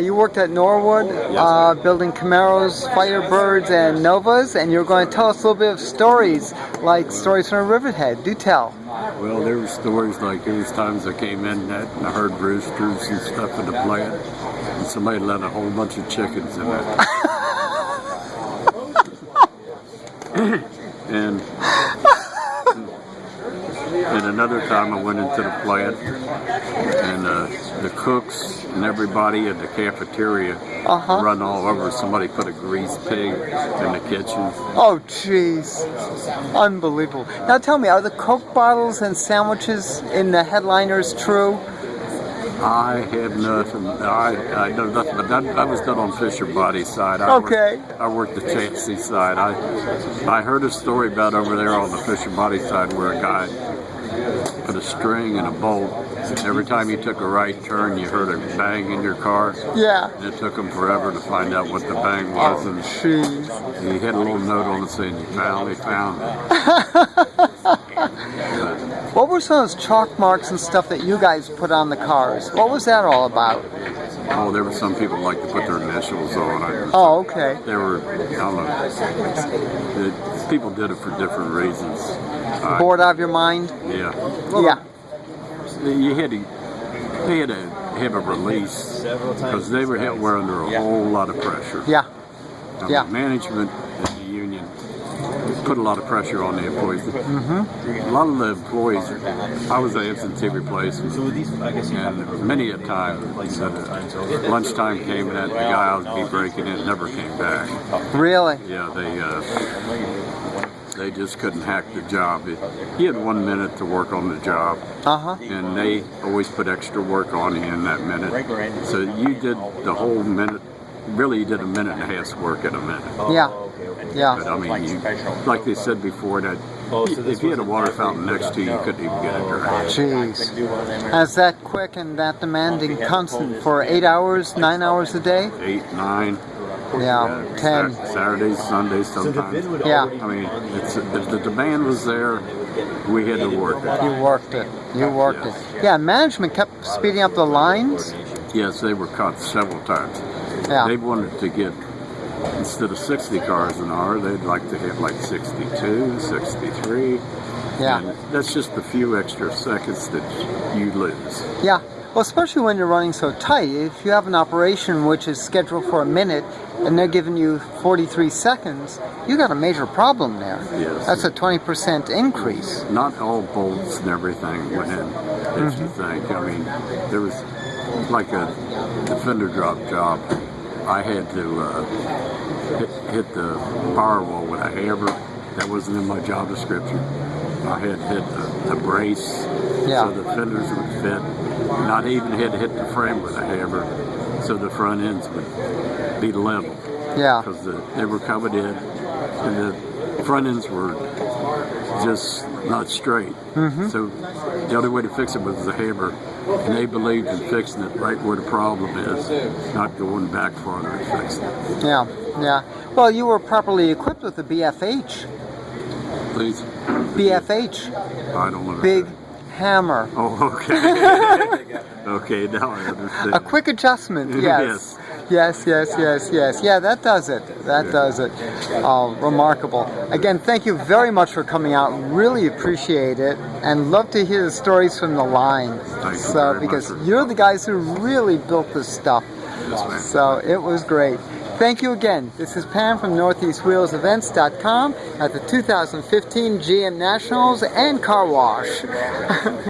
you worked at Norwood, building Camaros, Firebirds, and Novas, and you're going to tell us a little bit of stories, like stories from Riverhead. Do tell. Well, there were stories like there was times I came in that and I heard roosters and stuff in the plant, and somebody let a whole bunch of chickens in it. And another time I went into the plant, and the cooks and everybody in the cafeteria run all over. Somebody put a greased pig in the kitchen. Oh, jeez. Unbelievable. Now tell me, are the Coke bottles and sandwiches in the headliners true? I have nothing. I know nothing, but I was done on Fisher Body's side. I worked the chassis side. I heard a story about over there on the Fisher Body side where a guy put a string and a bolt. Every time you took a right turn, you heard a bang in your car. Yeah. And it took him forever to find out what the bang was. And he had a little note on it saying, "You finally found it." What were some of those chalk marks and stuff that you guys put on the cars? What was that all about? Oh, there were some people who like to put their initials on it. Oh, okay. There were, I don't know, people did it for different reasons. Bored out of your mind? Yeah. Well, yeah. They had to have a release because they were under a whole lot of pressure. Yeah. Yeah. Management and the union put a lot of pressure on the employees. A lot of the employees, I was an absentee replacement, and many a time lunchtime came and that the guy I would be breaking in never came back. Really? Yeah, they just couldn't hack the job. He had 1 minute to work on the job, and they always put extra work on you in that minute. So you did the whole minute. Really, you did a minute and a half's work in a minute. Yeah. Yeah. But I mean, like they said before, that if you had a water fountain next to you, you couldn't even get it dry. Jeez. As that quick and that demanding, constant for 8 hours, 9 hours a day? 8, 9. Yeah, 10. Saturdays, Sundays sometimes. Yeah. I mean, if the demand was there, we had to work it. You worked it. You worked it. Yeah, management kept speeding up the lines. Yes, they were cut several times. Yeah. They wanted to get, instead of 60 cars an hour, they'd like to have like 62, 63. Yeah. And that's just a few extra seconds that you lose. Yeah. Well, especially when you're running so tight. If you have an operation which is scheduled for a minute and they're giving you 43 seconds, you got a major problem there. Yes. That's a 20% increase. Not all bolts and everything went in, if you think. I mean, there was like a fender drop job. I had to hit the power wall with a hammer. That wasn't in my job description. I had to hit the brace so the fenders would fit. And I even had to hit the frame with a hammer so the front ends would be level. Yeah. Because they were coming in and the front ends were just not straight. So the only way to fix it was a hammer. And they believed in fixing it right where the problem is, not going back farther and fixing it. Yeah, yeah. Well, you were properly equipped with the BFH. Please? BFH. I don't know. Big hammer. Oh, okay. Okay, now I understand. A quick adjustment, yes. Yes. Yeah, that does it. That does it. Remarkable. Again, thank you very much for coming out. Really appreciate it, and love to hear the stories from the line. Thank you very because much. you're the guys who really built this stuff. Yes, ma'am. So it was great. Thank you again. This is Pam from NortheastWheelsEvents.com at the 2015 GM Nationals and Car Wash.